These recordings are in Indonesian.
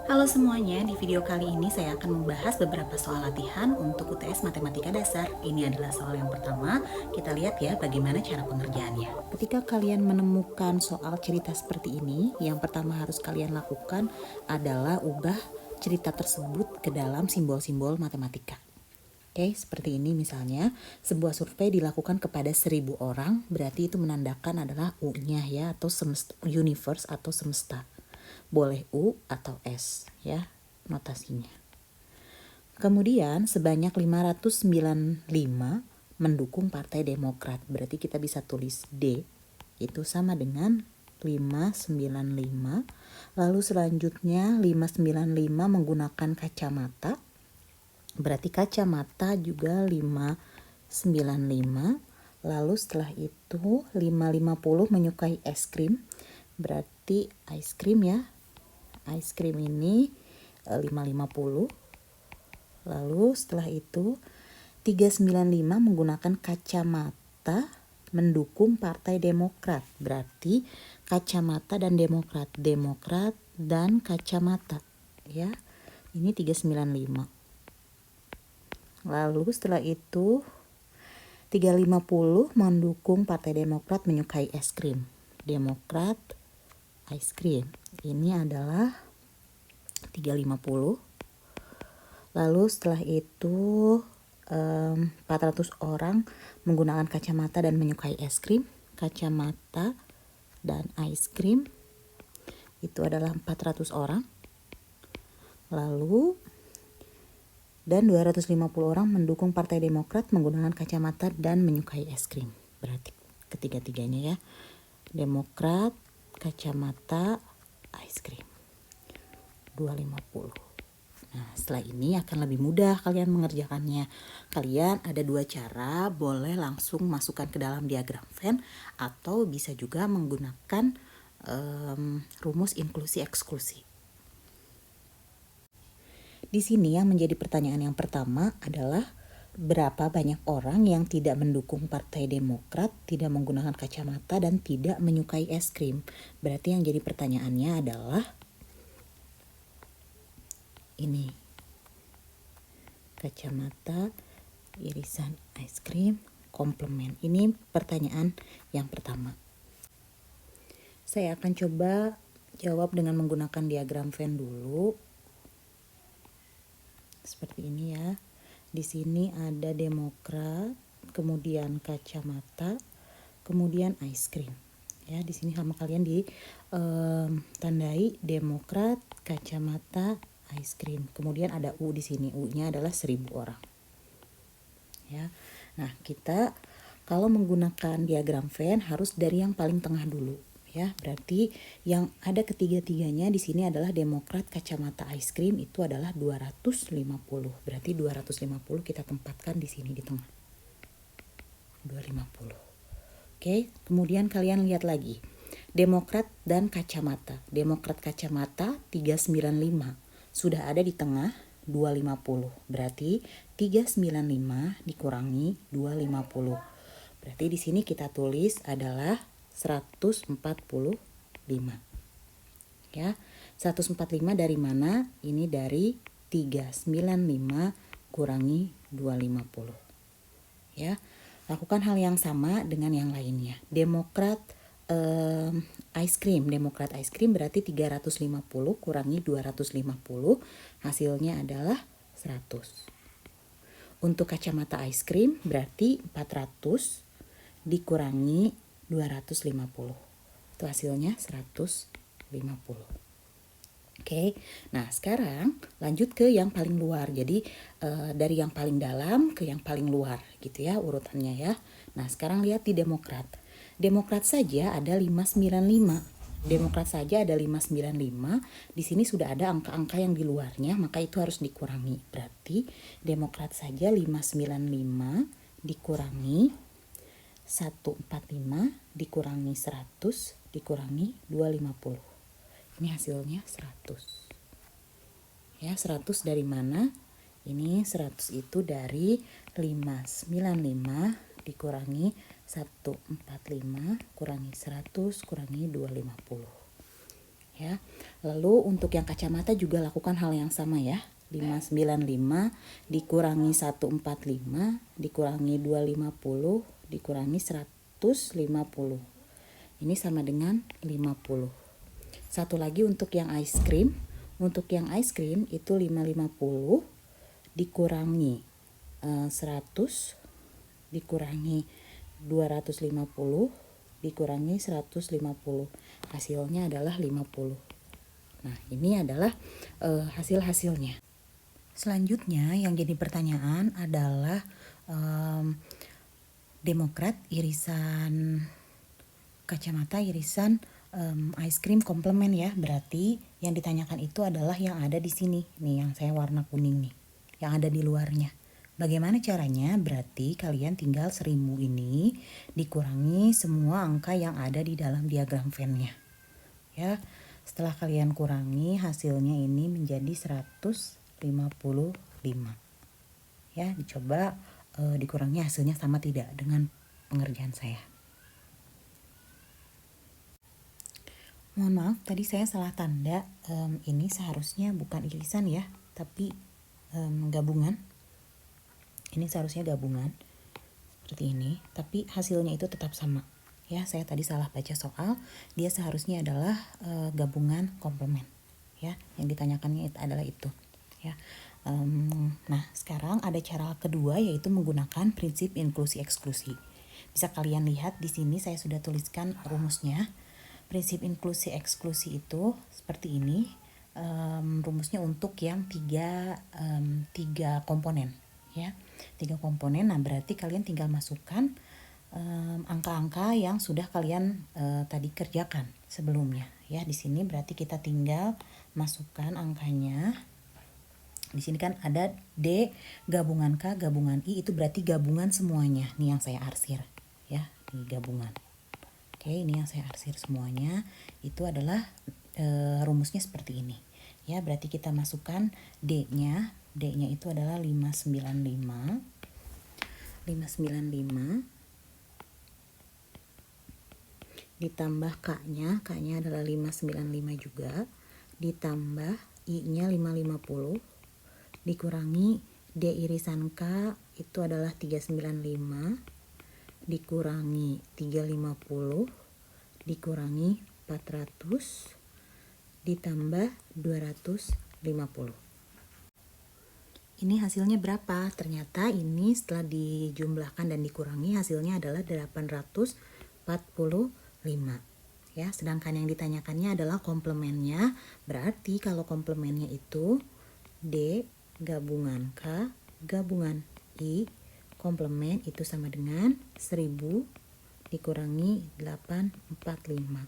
Halo semuanya, di video kali ini saya akan membahas beberapa soal latihan untuk UTS Matematika Dasar. Ini adalah soal yang pertama, kita lihat ya bagaimana cara pengerjaannya. Ketika kalian menemukan soal cerita seperti ini, yang pertama harus kalian lakukan adalah ubah cerita tersebut ke dalam simbol-simbol matematika. Oke, seperti ini misalnya, sebuah survei dilakukan kepada 1000 orang, berarti itu menandakan adalah U-nya ya, atau semesta, universe atau semesta. Boleh U atau S ya notasinya. Kemudian sebanyak 595 mendukung Partai Demokrat. Berarti kita bisa tulis D itu sama dengan 595. Lalu selanjutnya 595 menggunakan kacamata. Berarti kacamata juga 595. Lalu setelah itu 550 menyukai es krim. Berarti ice cream ya. Ice cream ini 550. Lalu setelah itu 395 menggunakan kacamata mendukung Partai Demokrat. Berarti kacamata dan Demokrat. Demokrat dan kacamata ya. Ini 395. Lalu setelah itu 350 mendukung Partai Demokrat menyukai es krim. Demokrat ice cream. Ini adalah 350. Lalu setelah itu 400 orang menggunakan kacamata dan menyukai es krim. Kacamata dan ice cream itu adalah 400 orang. Lalu dan 250 orang mendukung Partai Demokrat menggunakan kacamata dan menyukai es krim. Berarti ketiga-tiganya ya. Demokrat, kacamata, ice cream. 250. Nah, setelah ini akan lebih mudah kalian mengerjakannya. Kalian ada dua cara, boleh langsung masukkan ke dalam diagram Venn atau bisa juga menggunakan rumus inklusi eksklusi. Di sini yang menjadi pertanyaan yang pertama adalah berapa banyak orang yang tidak mendukung Partai Demokrat, tidak menggunakan kacamata dan tidak menyukai es krim. Berarti yang jadi pertanyaannya adalah ini. Kacamata, irisan es krim, komplement. Ini pertanyaan yang pertama. Saya akan coba jawab dengan menggunakan diagram Venn dulu. Seperti ini ya. Di sini ada Demokrat, kemudian kacamata, kemudian ice cream. Ya, di sini sama kalian ditandai Demokrat, kacamata, ice cream. Kemudian ada U di sini. U-nya adalah 1000 orang. Ya. Nah, kita kalau menggunakan diagram Venn harus dari yang paling tengah dulu. Ya, berarti yang ada ketiga-tiganya di sini adalah Demokrat, kacamata, ice cream itu adalah 250. Berarti 250 kita tempatkan di sini di tengah. 250. Oke, kemudian kalian lihat lagi. Demokrat dan kacamata. Demokrat kacamata 395. Sudah ada di tengah 250. Berarti 395 dikurangi 250. Berarti di sini kita tulis adalah 145. Ya, 145 dari mana? Ini dari 395 kurangi 250. Ya, lakukan hal yang sama dengan yang lainnya. Demokrat ice cream. Demokrat ice cream berarti 350 kurangi 250. Hasilnya adalah 100. Untuk kacamata ice cream berarti 400 dikurangi 250. Itu hasilnya 150. Oke, nah sekarang lanjut ke yang paling luar. Jadi dari yang paling dalam ke yang paling luar gitu ya urutannya ya. Nah sekarang lihat di Demokrat. Demokrat saja ada 595. Demokrat saja ada 595. Di sini sudah ada angka-angka yang di luarnya, maka itu harus dikurangi. Berarti Demokrat saja 595 dikurangi 145 dikurangi 100 dikurangi 250. Ini hasilnya 100. Ya, 100 dari mana? Ini 100 itu dari 595 dikurangi 145 kurangi 100 kurangi 250. ya. Lalu untuk yang kacamata juga lakukan hal yang sama ya. 595 dikurangi 145 dikurangi 250 dikurangi 150. Ini sama dengan 50. Satu lagi untuk yang ice cream. Untuk yang ice cream itu 550 dikurangi 100 dikurangi 250 dikurangi 150. Hasilnya adalah 50. Nah, ini adalah hasil-hasilnya. Selanjutnya yang jadi pertanyaan adalah Demokrat irisan kacamata irisan ice cream komplement ya. Berarti yang ditanyakan itu adalah yang ada di sini. Nih yang saya warna kuning nih. Yang ada di luarnya. Bagaimana caranya? Berarti kalian tinggal 1000 ini dikurangi semua angka yang ada di dalam diagram Venn-nya. Ya. Setelah kalian kurangi hasilnya ini menjadi 155. Ya, dicoba dikurangi hasilnya sama tidak dengan pengerjaan saya. Mohon maaf, tadi saya salah tanda. Ini seharusnya bukan irisan ya, tapi gabungan. Ini seharusnya gabungan seperti ini, tapi hasilnya itu tetap sama. Ya, saya tadi salah baca soal. Dia seharusnya adalah gabungan komplement. Ya, yang ditanyakannya adalah itu. Ya. Nah, sekarang ada cara kedua yaitu menggunakan prinsip inklusi eksklusi. Bisa kalian lihat di sini saya sudah tuliskan rumusnya. Prinsip inklusi eksklusi itu seperti ini. Rumusnya untuk yang tiga komponen. Ya, 3 komponen. Nah, berarti kalian tinggal masukkan angka-angka yang sudah kalian tadi kerjakan sebelumnya. Ya, di sini berarti kita tinggal masukkan angkanya. Di sini kan ada D gabungan K gabungan I, itu berarti gabungan semuanya. Nih yang saya arsir ya, ini gabungan. Oke, ini yang saya arsir semuanya. Itu adalah rumusnya seperti ini. Ya, berarti kita masukkan D-nya. D-nya itu adalah 595. 595 ditambah K-nya. K-nya adalah 595 juga. Ditambah I-nya 550 dikurangi D irisan K itu adalah 395 dikurangi 350 dikurangi 400 ditambah 250. Ini hasilnya berapa? Ternyata ini setelah dijumlahkan dan dikurangi hasilnya adalah 845. Ya, sedangkan yang ditanyakannya adalah komplemennya. Berarti kalau komplemennya itu D gabungan K gabungan I komplement itu sama dengan 1000 dikurangi 845.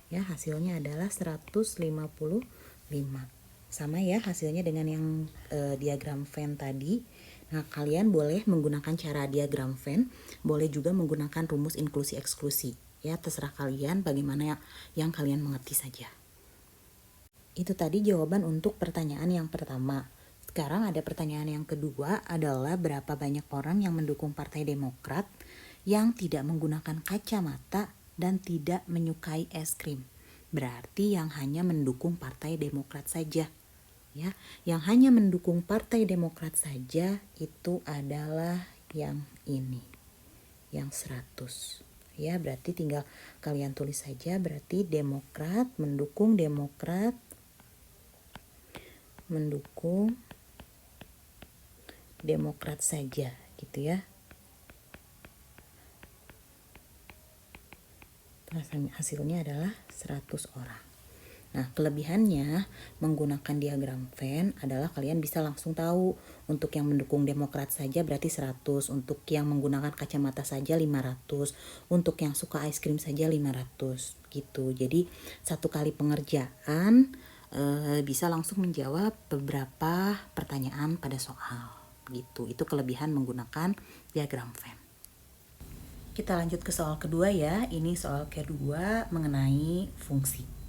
Ya, hasilnya adalah 155. Sama ya hasilnya dengan yang diagram Venn tadi. Nah, kalian boleh menggunakan cara diagram Venn, boleh juga menggunakan rumus inklusi eksklusi. Ya, terserah kalian bagaimana yang kalian mengerti saja. Itu tadi jawaban untuk pertanyaan yang pertama. Sekarang ada pertanyaan yang kedua adalah berapa banyak orang yang mendukung Partai Demokrat yang tidak menggunakan kacamata dan tidak menyukai es krim. Berarti yang hanya mendukung Partai Demokrat saja. Ya, yang hanya mendukung Partai Demokrat saja itu adalah yang ini. Yang 100. Ya, berarti tinggal kalian tulis saja, berarti Demokrat mendukung Demokrat saja gitu ya. Hasilnya adalah 100 orang. Nah, kelebihannya menggunakan diagram Venn adalah kalian bisa langsung tahu untuk yang mendukung Demokrat saja berarti 100, untuk yang menggunakan kacamata saja 500, untuk yang suka ice cream saja 500 gitu. Jadi satu kali pengerjaan bisa langsung menjawab beberapa pertanyaan pada soal gitu. Itu kelebihan menggunakan diagram Venn. Kita lanjut ke soal kedua ya. Ini soal kedua mengenai fungsi.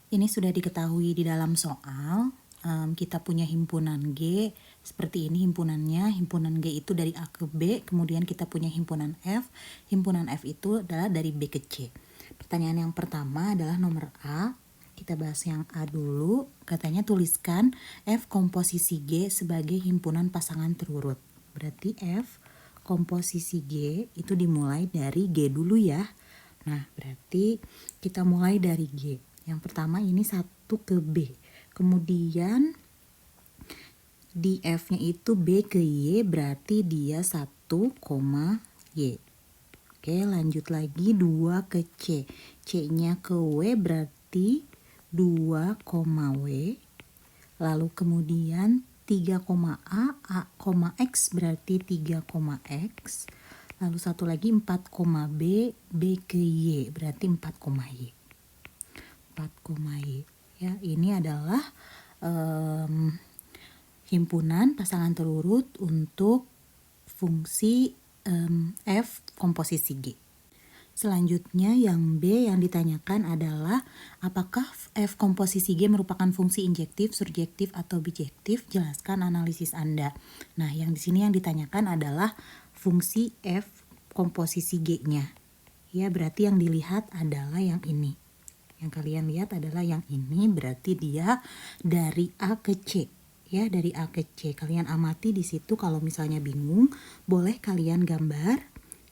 Ini sudah diketahui di dalam soal. Kita punya himpunan G seperti ini himpunannya. Himpunan G itu dari A ke B, kemudian kita punya himpunan F. Himpunan F itu adalah dari B ke C. Pertanyaan yang pertama adalah nomor A. Kita bahas yang A dulu. Katanya tuliskan F komposisi G sebagai himpunan pasangan terurut. Berarti F komposisi G itu dimulai dari G dulu ya. Nah, berarti kita mulai dari G. Yang pertama ini 1 ke B. Kemudian di F-nya itu B ke Y, berarti dia 1, Y. Oke, lanjut lagi 2 ke C. C-nya ke W berarti 2, W. Lalu kemudian 3, A, X berarti 3, X. Lalu satu lagi 4, B, B ke Y berarti 4, Y. 4, Y. Ya, ini adalah himpunan pasangan terurut untuk fungsi F komposisi G. Selanjutnya yang B yang ditanyakan adalah apakah F komposisi G merupakan fungsi injektif, surjektif, atau bijektif? Jelaskan analisis Anda. Nah, yang di sini yang ditanyakan adalah fungsi F komposisi G-nya. Ya, berarti yang dilihat adalah yang ini. Yang kalian lihat adalah yang ini, berarti dia dari A ke C. Ya, dari A ke C. Kalian amati di situ, kalau misalnya bingung, boleh kalian gambar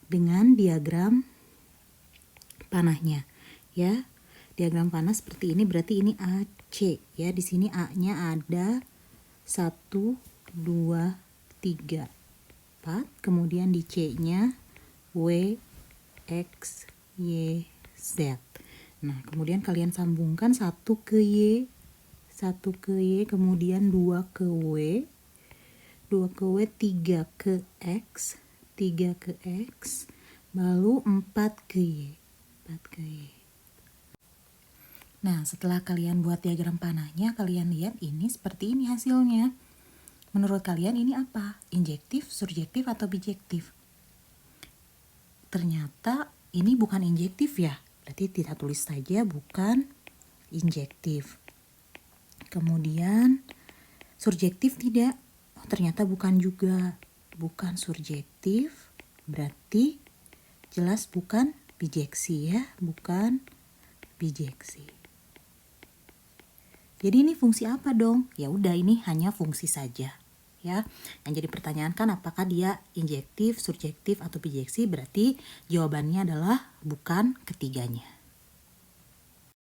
dengan diagram panahnya. Ya, diagram panah seperti ini, berarti ini AC. Ya, di sini A-nya ada 1, 2, 3, 4. Kemudian di C-nya W, X, Y, Z. Nah, kemudian kalian sambungkan 1 ke Y, 1 ke Y, kemudian 2 ke W, 2 ke W, 3 ke X, 3 ke X, lalu 4 ke Y, 4 ke Y. Nah, setelah kalian buat diagram panahnya, kalian lihat ini seperti ini hasilnya. Menurut kalian ini apa? Injektif, surjektif, atau bijektif? Ternyata ini bukan injektif ya. Berarti kita tulis saja bukan injektif. Kemudian surjektif tidak. Oh, ternyata bukan juga. Bukan surjektif. Berarti jelas bukan bijeksi ya. Bukan bijeksi. Jadi ini fungsi apa dong? Ya udah, ini hanya fungsi saja. Ya, yang jadi pertanyaan kan apakah dia injektif, surjektif, atau bijeksi? Berarti jawabannya adalah bukan ketiganya.